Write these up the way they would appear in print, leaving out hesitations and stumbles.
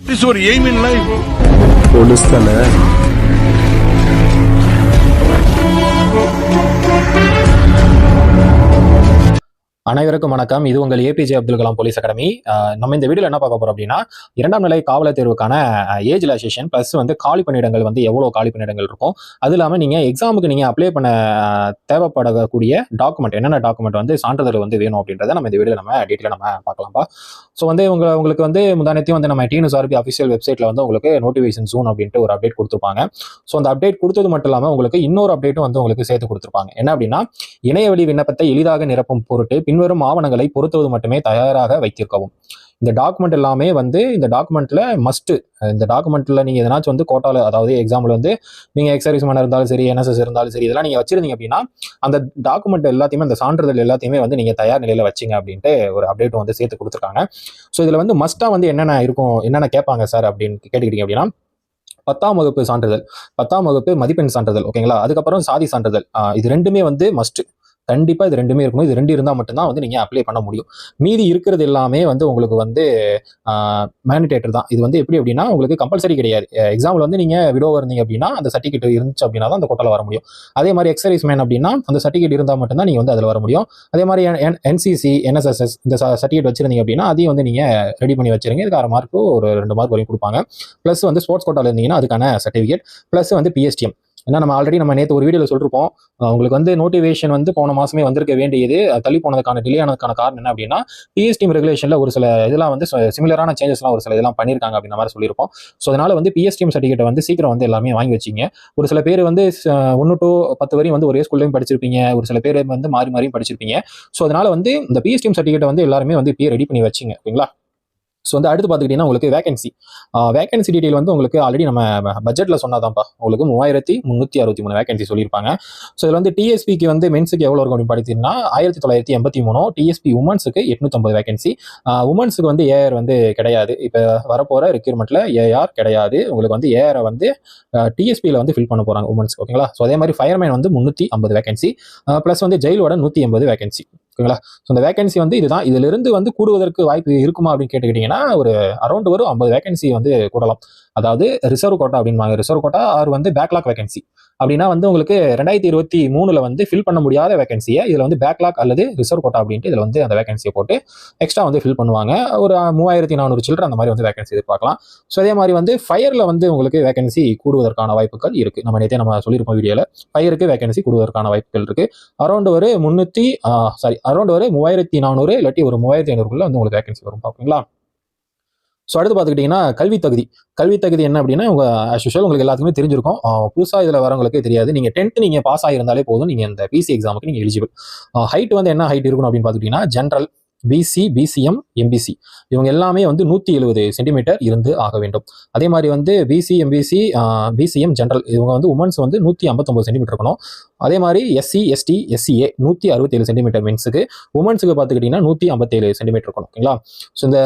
This is your aim in life. Police தானே? அனைவருக்கும் வணக்கம். இது உங்கள் A P J Abdul Kalam police academy. நம்ம இந்த வீடியோல என்ன பார்க்க போறோம் அப்படின்னா, 2ஆம் நிலை காவலர் தேர்வுக்கான ஏஜ் ரிலாக்சேஷன் பிளஸ் வந்து காலி பணியிடங்கள் வந்து எவ்வளவு காலி பணியிடங்கள் இருக்கும், அது இல்லாமல் நீங்க எக்ஸாமுக்கு நீங்க அப்ளை பண்ண தேவைப்படக்கூடிய டாக்குமெண்ட் என்னென்ன டாக்குமெண்ட் வந்து சான்றிதழ் வந்து வேணும் அப்படின்றத நம்ம இந்த வீடியோல நம்ம டீட்டெயிலாக நம்ம பார்க்கலாம்ப்பா. ஸோ வந்து உங்களுக்கு வந்து முந்தானத்தையும் வந்து நம்ம டிஎன்எஸ்ஆர்பி அஃபிஷியல் வெப்சைட்ல வந்து உங்களுக்கு நோட்டிஃபிகேஷன் ஜூன் அப்படின்ட்டு ஒரு அப்டேட் கொடுத்துருப்பாங்க. ஸோ அந்த அப்டேட் கொடுத்தது மட்டும் இல்லாமல் உங்களுக்கு இன்னொரு அப்டேட்டும் வந்து உங்களுக்கு சேர்த்து கொடுத்துருப்பாங்க. என்ன அப்படின்னா, இணையவழி விண்ணப்பத்தை எளிதாக நிரப்பும் பொருட்டு பின்வரும் ஆவணங்களை பொருத்துவது மட்டுமே தயாராக வைத்திருக்கவும். இந்த டாக்குமெண்ட் எல்லாமே வந்து இந்த டாக்குமெண்ட்ல மஸ்ட். இந்த டாக்குமெண்ட்ல நீங்க எதனாச்சும் வந்து கோட்டால, அதாவது எக்ஸாம்பிள் வந்து நீங்க எக்ஸர்வீஸ் மேன் இருந்தாலும் சரி, என்எஸ்எஸ் இருந்தாலும் சரி, இதெல்லாம் நீங்க வச்சிருந்தீங்க அப்படின்னா அந்த டாக்குமெண்ட் எல்லாத்தையுமே, அந்த சான்றிதழ் எல்லாத்தையுமே வந்து நீங்க தயார் நிலையில வச்சிங்க அப்படின்ட்டு ஒரு அப்டேட் வந்து சேர்த்து கொடுத்துருக்காங்க. ஸோ இதுல வந்து மஸ்டா வந்து என்னென்ன இருக்கும், என்னென்ன கேட்பாங்க சார் அப்படின்னு கேட்டுக்கிட்டீங்க அப்படின்னா, 10ஆம் வகுப்பு சான்றிதழ், 10ஆம் வகுப்பு மதிப்பெண் சான்றிதழ், ஓகேங்களா. அதுக்கப்புறம் சாதி சான்றிதழ், இது ரெண்டுமே வந்து மஸ்ட். கண்டிப்பா இது ரெண்டுமே இருக்கணும். இது ரெண்டு இருந்தால் மட்டும்தான் வந்து நீங்க அப்ளை பண்ண முடியும். மீதி இருக்கிறது எல்லாமே வந்து உங்களுக்கு வந்து மேண்டிடேட்டர் தான். இது வந்து எப்படி அப்படின்னா, உங்களுக்கு கம்பல்சரி கிடையாது. எக்ஸாம்பிள் வந்து நீங்க விடோவா இருந்தீங்க அப்படின்னா அந்த சர்டிஃபிகேட் இருந்துச்சு அப்படின்னா தான் அந்த கோட்டால வர முடியும். அதே மாதிரி எக்ஸர்வீஸ் மேன் அப்படின்னா அந்த சர்டிஃபிகேட் இருந்தால் மட்டும்தான் நீங்க வந்து அதில் வர முடியும். அதே மாதிரி என்சிசி, என்எஸ்எஸ் இந்த சர்டிஃபிகேட் வச்சிருந்தீங்க அப்படின்னா அதையும் வந்து நீங்க ரெடி பண்ணி வச்சிருங்க. இதுக்கு 1/2 மார்க்கு ஒரு 2 மார்க் வரையும் கொடுப்பாங்க. பிளஸ் வந்து ஸ்போர்ட்ஸ் கோட்டால இருந்தீங்கன்னா அதுக்கான சர்டிஃபிகேட், பிளஸ் வந்து பிஎஸ்டிஎம். ஏன்னா நம்ம ஆல்ரெடி நம்ம நேற்று ஒரு வீடியோவில் சொல்லிருப்போம், உங்களுக்கு வந்து நோட்டிஃபிகேஷன் வந்து போன மாசமே வந்திருக்க வேண்டியது தள்ளி போனதுக்கான டிலே ஆனதுக்கான காரணம் என்ன அப்படின்னா, பிஎஸ்டிஎம் ரெகுலேஷன்ல ஒரு சில இதெல்லாம் வந்து சிமிலரான சேஞ்சஸ்லாம் ஒரு சில இதெல்லாம் பண்ணியிருக்காங்க அப்படின்ற மாதிரி சொல்லியிருப்போம். ஸோ அதனால வந்து பிஎஸ்டிஎம் சர்டிஃபிகேட் வந்து சீக்கிரம் வந்து எல்லாமே வாங்கி வச்சிங்க. ஒரு சில பேர் வந்து 1 to 10 வரையும் வந்து ஒரே ஸ்கூல்லையும் படிச்சிருப்பீங்க, ஒரு சில பேர் வந்து மாறி மாறியும் படிச்சிருப்பீங்க. ஸோ அதனால வந்து இந்த பிஎஸ்டிஎம் சர்டிஃபிகேட் வந்து எல்லாருமே வந்து இப்பயே ரெடி பண்ணி வச்சிங்க, ஓகேங்களா. ஸோ வந்து அடுத்து பார்த்துக்கிட்டீங்கன்னா உங்களுக்கு வேகன்சி டீடைல் வந்து உங்களுக்கு ஆல்ரெடி நம்ம பட்ஜெட்டில் சொன்னாதான்ப்பா. உங்களுக்கு 3363 வேகன்சி சொல்லியிருப்பாங்க. ஸோ இதில் வந்து டிஎஸ்பிக்கு வந்து மென்ஸுக்கு எவ்வளோ இருக்கும் அப்படின்னு பார்த்தீங்கன்னா 1983, டிஎஸ்பி உமன்ஸுக்கு 850 வேகன்சி. உமன்ஸுக்கு வந்து ஏஆர் வந்து கிடையாது. இப்போ வரப்போகிற ரெக்யூர்மெண்ட்டில் ஏஆர் கிடையாது. உங்களுக்கு வந்து ஏஆரை வந்து டிஎஸ்பியில் வந்து ஃபில் பண்ண போகிறாங்க உமன்ஸ்க்கு, ஓகேங்களா. ஸோ அதே மாதிரி ஃபயர்மேன் வந்து 350 வேகன்சி, ப்ளஸ் வந்து ஜெயிலோட 180 வேகன்சி, ஓகேங்களா. ஸோ இந்த வேகன்சி வந்து இதுதான். இதிலிருந்து வந்து கூடுவதற்கு வாய்ப்பு இருக்குமா அப்படின்னு கேட்டுக்கிட்டீங்கன்னா ஒரு அரௌண்ட் ஒரு 50 வேகன்சி வந்து கூடலாம். அதாவது ரிசர்வ் கோட்டா அப்படின்பாங்க. ரிசர்வ் கோட்டா ஆர் வந்து பேக்லாக் வேகன்சி அப்படின்னா வந்து உங்களுக்கு 2023 வந்து ஃபில் பண்ண முடியாத வேகன்சியை இதில் வந்து பேக்லாக் அல்லது ரிசர்வ் கோட்டா அப்படின்ட்டு இதில் வந்து அந்த வேகன்சியை போட்டு எக்ஸ்ட்ரா வந்து ஃபில் பண்ணுவாங்க. ஒரு 3400 சில்லற அந்த மாதிரி வந்து வேகன்சி எதிர்பார்க்கலாம். ஸோ அதே மாதிரி வந்து ஃபயரில் வந்து உங்களுக்கு வேகன்சி கூடுவதற்கான வாய்ப்புகள் இருக்கு. நம்ம நேற்றே நம்ம சொல்லியிருப்போம் வீடியோவில், ஃபயருக்கு வேகன்சி கூடுவதற்கான வாய்ப்புகள் இருக்கு. அரௌண்ட் ஒரு 3400 இல்லாட்டி ஒரு 3500 வந்து உங்களுக்கு வேகன்சி வரும், ஓகேங்களா. ஸோ அடுத்து பார்த்துக்கிட்டிங்கன்னா கல்வி தகுதி என்ன அப்படின்னா, as usual உங்களுக்கு எல்லாத்துக்குமே தெரிஞ்சிருக்கும். புதுசாக இதில் வரவங்களுக்கு தெரியாது. நீங்கள் 10th நீங்கள் பாஸ் ஆகியிருந்தாலே போதும், நீங்கள் இந்த பிசி எக்ஸாமுக்கு நீங்கள் எலிஜிபிள். ஹைட் வந்து என்ன ஹைட் இருக்கணும் அப்படின்னு பார்த்துக்கிட்டிங்கன்னா, ஜென்ரல், பிசி, பிசிஎம், எம்பிசி இவங்க எல்லாமே வந்து 170 சென்டிமீட்டர் இருந்து ஆக வேண்டும். அதே மாதிரி வந்து பிசி, எம்பிசி, பிசிஎம், ஜென்ரல் இவங்க வந்து உமன்ஸ் வந்து 159 சென்டிமீட்டர் இருக்கணும். அதே மாதிரி எஸ்சி, எஸ்டி, எஸ்சிஏ 167 சென்டிமீட்டர் மென்ஸுக்கு, உமன்ஸுக்கு பார்த்துக்கிட்டிங்கன்னா 157 சென்டிமீட்டர் இருக்கணும், ஓகேங்களா. ஸோ இந்த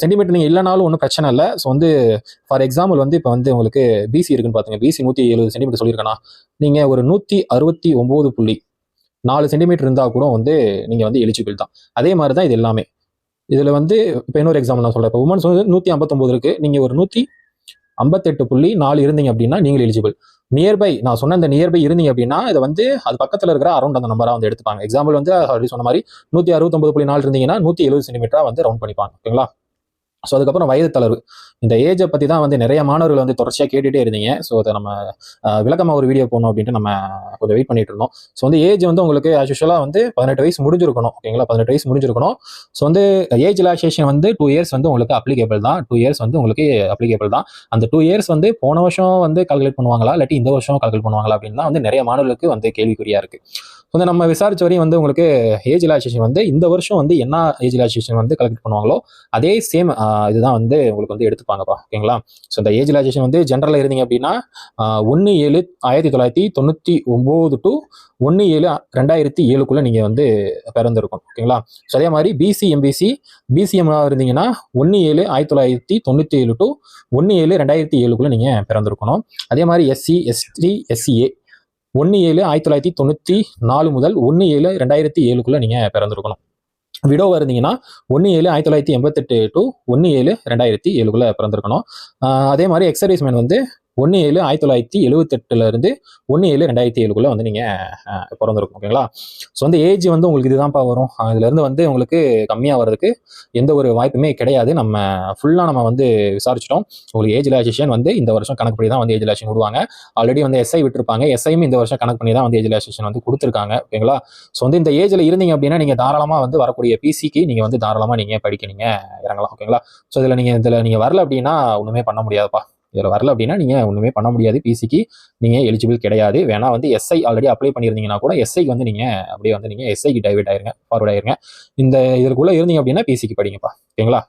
சென்டிமீட்டர் நீங்கள் இல்லைனாலும் ஒன்றும் பிரச்சனை இல்லை. ஸோ வந்து ஃபார் எக்ஸாம்பிள் வந்து இப்போ வந்து உங்களுக்கு பிசி இருக்குன்னு பார்த்துங்க, பிசி 170 சென்டிமீட்டர் சொல்லியிருக்கேன்னா நீங்கள் ஒரு 169.4 சென்டிமீட்டர் இருந்தால் கூட வந்து நீங்கள் வந்து எலிஜிபிள் தான். அதே மாதிரி தான் இது எல்லாமே. இதில் வந்து இப்போ இன்னொரு எக்ஸாம்பிள் நான் சொல்கிறேன். இப்போ உமன்ஸ் வந்து 159 இருக்குது, நீங்கள் ஒரு 158.4 இருந்தீங்க அப்படின்னா நீங்கள் எலிஜிபிள். நியர்பை நான் சொன்ன இந்த நியர்பை இருந்தீங்க அப்படின்னா இதை வந்து அது பக்கத்தில் இருக்கிற அரௌண்ட் அந்த நம்பராக வந்து எடுத்துப்பாங்க. எக்ஸாம்பிள் வந்து ஆல்ரெடி சொன்ன மாதிரி 169.4 இருந்தீங்கன்னா 170 சென்டிமீட்டராக வந்து ரவுண்ட் பண்ணிப்பாங்க, ஓகேங்களா. ஸோ அதுக்கப்புறம் வயது தளர்வு, இந்த ஏஜை பற்றி தான் வந்து நிறைய மாணவர்கள் வந்து தொடர்ச்சியாக கேட்டுகிட்டே இருந்தீங்க. ஸோ அதை நம்ம விளக்கமாக ஒரு வீடியோ போகணும் அப்படின்ட்டு நம்ம கொஞ்சம் வெயிட் பண்ணிட்டு இருந்தோம். ஸோ வந்து ஏஜ் வந்து உங்களுக்கு ஆக்சுவலாக வந்து 18 வயசு முடிஞ்சிருக்கணும், ஓகேங்களா. 18 வயசு முடிஞ்சிருக்கணும். ஸோ வந்து ஏஜ் ரிலாக்சேஷன் வந்து 2 இயர்ஸ் வந்து உங்களுக்கு அப்ளிகேபிள் தான். 2 இயர்ஸ் வந்து உங்களுக்கு அப்ளிகேபிள் தான். அந்த 2 இயர்ஸ் வந்து போன வருஷம் வந்து கால்குலேட் பண்ணுவாங்களா இல்லாட்டி இந்த வருஷம் கால்குலேட் பண்ணுவாங்களா அப்படின்னு தான் வந்து நிறைய மாணவர்களுக்கு வந்து கேள்விக்குறியாக இருக்குது. வந்து நம்ம விசாரிச்ச வரையும் வந்து உங்களுக்கு ஏஜ் ரிலாக்சேஷன் வந்து இந்த வருஷம் வந்து என்ன ஏஜ் ரிலாக்சேஷன் வந்து கால்குலேட் பண்ணுவாங்களோ அதே சேம் இதுதான் வந்து உங்களுக்கு வந்து எடுத்துப்பாங்கப்பா, ஓகேங்களா. ஸோ இந்த ஏஜ் ரிலாக்சேஷன் வந்து ஜென்ரலில் இருந்தீங்க அப்படின்னா 1/7/1999 to 1/7/2007 நீங்கள் வந்து பிறந்திருக்கும், ஓகேங்களா. ஸோ அதே மாதிரி பிசி, எம்பிசி, பிசிஎம் இருந்தீங்கன்னா 1/7/1997 to 1/7/2007 நீங்கள் பிறந்திருக்கணும். அதே மாதிரி எஸ்சி, எஸ்டி, எஸ்சிஏ 1/7/1994 முதல் 1/7/2007 நீங்கள் பிறந்திருக்கணும். விடோவாக இருந்தீங்கன்னா 1/7/1988 டு 1/7/2007 பிறந்திருக்கணும். அதே மாதிரி எக்ஸ் சர்வீஸ்மேன் வந்து 1/7/1978 இருந்து 1/7/2007 வந்து நீங்க பிறந்திருக்கும். ஓகேங்களா? ஸோ வந்து ஏஜ் வந்து உங்களுக்கு இதுதான்ப்பா வரும். இதுல இருந்து வந்து உங்களுக்கு கம்மியா வர்றதுக்கு எந்த ஒரு வாய்ப்புமே கிடையாது. நம்ம ஃபுல்லா நம்ம வந்து விசாரிச்சிட்டோம். உங்களுக்கு ஏஜ் ரிலாக்சேஷன் வந்து இந்த வருஷம் கணக்கு பண்ணி தான் வந்து ஏஜ் ரிலாக்சேஷன் விடுவாங்க. ஆல்ரெடி வந்து எஸ்ஐ விட்டுருப்பாங்க. எஸ்ஐயும் இந்த வருஷம் கணக்கு பண்ணி தான் வந்து ஏஜ் ரிலாக்சேஷன் வந்து கொடுத்துருக்காங்க. ஓகேங்களா? ஸோ வந்து இந்த ஏஜ்ல இருந்தீங்க அப்படின்னா நீங்க தாராளமா வந்து வரக்கூடிய பிசிக்கு நீங்க வந்து தாராளமா நீங்க படிக்க நீங்க இறங்கலாம். ஓகேங்களா? ஸோ இதுல நீங்க வரல அப்படின்னா ஒண்ணுமே பண்ண முடியாதுப்பா. இதுல வரல அப்படின்னா நீங்க ஒண்ணுமே பண்ண முடியாது. பிசிக்கு நீங்க எலிஜிபிள் கிடையாது. வேணா வந்து எஸ்ஐ ஆல்ரெடி அப்ளை பண்ணியிருந்தீங்கன்னா கூட எஸ்ஐக்கு வந்து நீங்க அப்படியே வந்து நீங்க எஸ்ஐக்கு டைவர்ட் ஆயிருங்க, ஃபார்வர்ட் ஆயிருங்க. இந்த இதுக்குள்ள இருந்தீங்க அப்படின்னா பிசிக்கு படிங்கப்பா. ஓகேங்களா?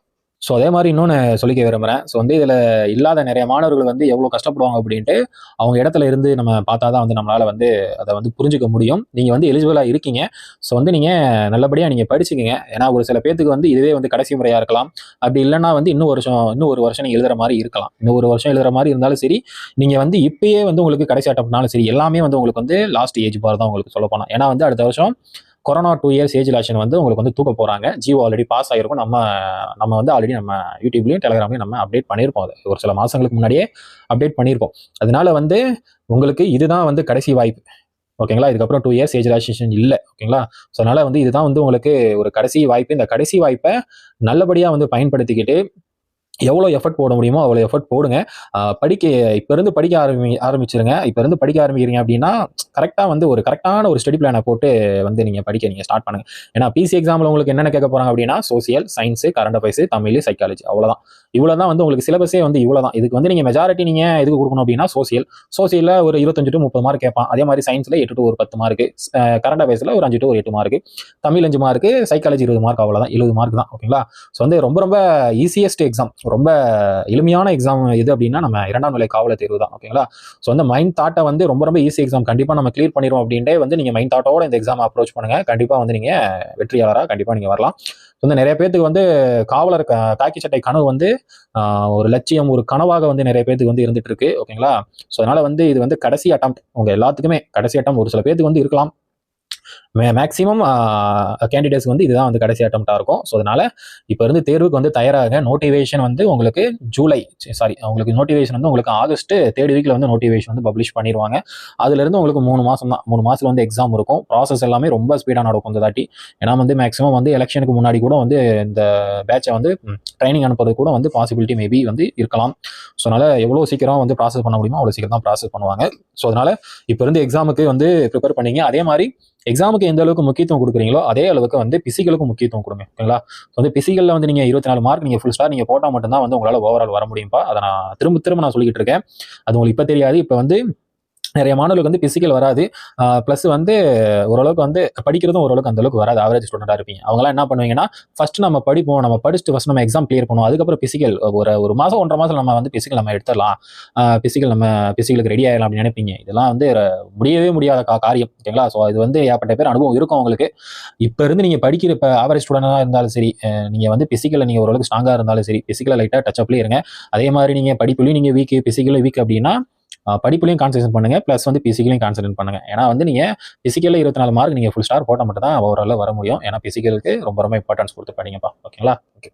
ஸோ அதே மாதிரி இன்னொன்று சொல்லிக்க விரும்புகிறேன். ஸோ வந்து இதில் இல்லாத நிறைய மாணவர்கள் வந்து எவ்வளோ கஷ்டப்படுவாங்க அப்படின்ட்டு அவங்க இடத்துல இருந்து நம்ம பார்த்தா தான் வந்து நம்மளால் வந்து அதை வந்து புரிஞ்சுக்க முடியும். நீங்கள் வந்து எலிஜிபிளாக இருக்கீங்க. ஸோ வந்து நீங்கள் நல்லபடியாக நீங்கள் படிச்சுக்கங்க. ஏன்னா ஒரு சில பேத்துக்கு வந்து இதுவே வந்து கடைசி முறையாக இருக்கலாம். அப்படி இல்லைன்னா வந்து இன்னும் ஒரு வருஷம் நீங்கள் எழுதுற மாதிரி இருக்கலாம். இன்னும் ஒரு வருஷம் எழுதுற மாதிரி இருந்தாலும் சரி, நீங்கள் வந்து இப்பயே வந்து உங்களுக்கு கடைசி அட்டம்னாலும் சரி, எல்லாமே வந்து உங்களுக்கு வந்து லாஸ்ட் ஏஜ் பார் தான் உங்களுக்கு சொல்ல போனால். ஏன்னா வந்து அடுத்த வருஷம் கொரோனா 2 இயர்ஸ் ஏஜ் ரிலாக்சேஷன் வந்து உங்களுக்கு வந்து தூக்க போறாங்க. ஜியோ ஆல்ரெடி பாஸ் ஆகிருக்கும். நம்ம வந்து ஆல்ரெடி நம்ம யூடியூப்லையும் டெலிகிராம்லையும் நம்ம அப்டேட் பண்ணியிருப்போம். அது ஒரு சில மாசங்களுக்கு முன்னாடியே அப்டேட் பண்ணியிருப்போம். அதனால வந்து உங்களுக்கு இதுதான் வந்து கடைசி வாய்ப்பு. ஓகேங்களா? இதுக்கப்புறம் 2 இயர்ஸ் ஏஜ் ரிலாக்சேஷன் இல்லை. ஓகேங்களா? ஸோ அதனால வந்து இதுதான் வந்து உங்களுக்கு ஒரு கடைசி வாய்ப்பு. இந்த கடைசி வாய்ப்பை நல்லபடியாக வந்து பயன்படுத்திக்கிட்டு எவ்வளோ எஃபர்ட் போட முடியுமோ அவ்வளோ எஃபர்ட் போடுங்க. படிக்க இப்ப இருந்து படிக்க ஆரம்பிச்சிருங்க. இப்ப இருந்து படிக்க ஆரம்பிக்கிறீங்க அப்படின்னா கரெக்டாக வந்து ஒரு கரெக்டான ஒரு ஸ்டடி பிளானை போட்டு வந்து நீங்க படிக்க நீங்க ஸ்டார்ட் பண்ணுங்க. ஏன்னா பிசி எக்ஸாம்ல உங்களுக்கு என்னென்ன கேட்க போறாங்க அப்படின்னா social, science, current affairs, Tamil, psychology, அவ்வளோதான். இவ்வளோதான் வந்து உங்களுக்கு சிலபஸே வந்து இவ்வளோதான். இதுக்கு வந்து நீங்க மெஜாரிட்டி நீங்க எதுக்கு கொடுக்கணும் அப்படின்னா சோசியல்ல ஒரு 25 to 30 மார்க் கேட்பான். அதே மாதிரி சயின்ஸ்ல 8 to 10 மார்க், கரண்ட் அஃபேர்ஸ்ல ஒரு 5 to 8 mark, Tamil 5 mark, psychology 20 mark, அவ்வளோதான். 70 மார்க் தான். ஓகேங்களா? ஸோ வந்து ரொம்ப ரொம்ப ஈஸியஸ்ட் எக்ஸாம், ரொம்ப எளிமையான எக்ஸாம் எது அப்படின்னா நம்ம 2ஆம் நிலை காவலர் தேர்வு தான். ஓகேங்களா? ஸோ வந்து மைண்ட் தாட்டை வந்து ரொம்ப ரொம்ப ஈஸி எக்ஸாம், கண்டிப்பா நம்ம கிளியர் பண்ணிடுவோம் அப்படின்ட்டு வந்து நீங்க மைண்ட் தாட்டோட இந்த எக்ஸாம் அப்ரோச் பண்ணுங்க. கண்டிப்பா வந்து நீங்க வெற்றியாளராக கண்டிப்பா நீங்க வரலாம். வந்து நிறைய பேருக்கு வந்து காவலர் காக்கி சட்டை கனவு வந்து ஒரு லட்சியம், ஒரு கனவாக வந்து நிறைய பேருக்கு வந்து இருந்துட்டு இருக்கு. ஓகேங்களா? ஸோ அதனால வந்து இது வந்து கடைசி அட்டம், உங்க எல்லாத்துக்குமே கடைசி அட்டம். ஒரு சில பேருக்கு வந்து இருக்கலாம், மேக்ஸிமம் கேண்டிடேட்ஸ் வந்து இதுதான் வந்து கடைசி அட்டம்ப்டா இருக்கும். ஸோ அதனால இப்போ இருந்து தேர்வுக்கு வந்து தயாராக. நோட்டிஃபிகேஷன் வந்து உங்களுக்கு உங்களுக்கு நோட்டிஃபிகேஷன் வந்து உங்களுக்கு ஆகஸ்ட் 3rd வீக்ல வந்து நோட்டிஃபிகேஷன் வந்து பப்ளிஷ் பண்ணிடுவாங்க. அதுல இருந்து உங்களுக்கு 3 மாசம் தான். 3 மாசத்துல வந்து எக்ஸாம் இருக்கும். ப்ராசஸ் எல்லாமே ரொம்ப ஸ்பீடா நடக்கும் இந்த தாட்டி. ஏன்னா வந்து மேக்ஸிமம் வந்து எலெக்ஷனுக்கு முன்னாடி கூட வந்து இந்த பேட்சை வந்து ட்ரைனிங் அனுப்புறது கூட வந்து பாசிபிலிட்டி மேபி வந்து இருக்கலாம். ஸோ அதனால எவ்வளோ சீக்கிரம் வந்து ப்ராசஸ் பண்ண முடியுமோ அவ்வளோ சீக்கிரம் தான் ப்ராசஸ் பண்ணுவாங்க. ஸோ அதனால இப்போ இருந்து எக்ஸாமுக்கு வந்து ப்ரிப்பேர் பண்ணீங்க. அதே மாதிரி எக்ஸாமுக்கு எந்த அளவுக்கு முக்கியத்துவம் கொடுக்குறீங்களோ அதே அளவுக்கு வந்து பிசிக்கலுக்கும் முக்கியத்துவம் கொடுங்க. ஓகேங்களா? வந்து பிசிக்கல்ல வந்து நீங்க 24 மார்க் நீங்க ஃபுல் ஸ்டார் நீங்க போட்டா மட்டும்தான் வந்து உங்களால ஓவரால் வர முடியும்பா. அதை நான் திரும்ப நான் சொல்லிக்கிட்டு இருக்கேன். அது உங்களுக்கு இப்ப தெரியாது. இப்ப வந்து நிறைய மாணவர்களுக்கு வந்து பிசிக்கல் வராது. ப்ளஸ் வந்து ஓரளவுக்கு வந்து படிக்கிறதும் ஓரளவுக்கு அந்த அளவுக்கு வராது. ஆவரேஜ் ஸ்டூடெண்டா இருப்பீங்க. அவங்களாம் என்ன பண்ணுவீங்கன்னா ஃபர்ஸ்ட் நம்ம படிப்போம், நம்ம படிச்சுட்டு ஃபர்ஸ்ட் நம்ம எக்ஸாம் கிளியர் பண்ணுவோம். அதுக்கப்புறம் பிசிக்கல் ஒரு மாசம் 1.5 மாசம் நம்ம வந்து பிசிக்கல் நம்ம எடுத்துடலாம், பிசிக்கலுக்கு ரெடி ஆயிடலாம் அப்படின்னு நினைப்பீங்க. இதெல்லாம் வந்து முடியவே முடியாத காரியம். ஓகேங்களா? ஸோ இது வந்து ஏற்பட்ட பேர் அனுபவம் இருக்கும் உங்களுக்கு. இப்ப இருந்து நீங்க படிக்கிற இப்போ ஆவரேஜ் ஸ்டூடெண்டா இருந்தாலும் சரி, நீங்க வந்து பிசிக்கல்ல நீங்க ஓரளவுக்கு ஸ்ட்ராங்கா இருந்தாலும் சரி, பிசிக்கல லைட்டா டச் அப்லேயே இருங்க. அதே மாதிரி நீங்க படிப்புலையும் நீங்க வீக், பிசிக்கலும் வீக் அப்படின்னா படிப்புலையும் கான்சன்ட்ரேட் பண்ணுங்க, பிளஸ் வந்து பிசிக்கலையும் கான்சன்ட்ரேட் பண்ணுங்க. ஏன்னா வந்து நீங்க பிசிக்கல்ல 24 மார்க் நீங்க ஃபுல் ஸ்டார் போட்ட மட்டும் தான் ஓவரால் வர முடியும். ஏன்னா பிசிக்கலுக்கு ரொம்ப ரொம்ப இம்பார்ட்டன்ஸ் கொடுத்து படிங்கப்பா. ஓகேங்களா? ஓகே.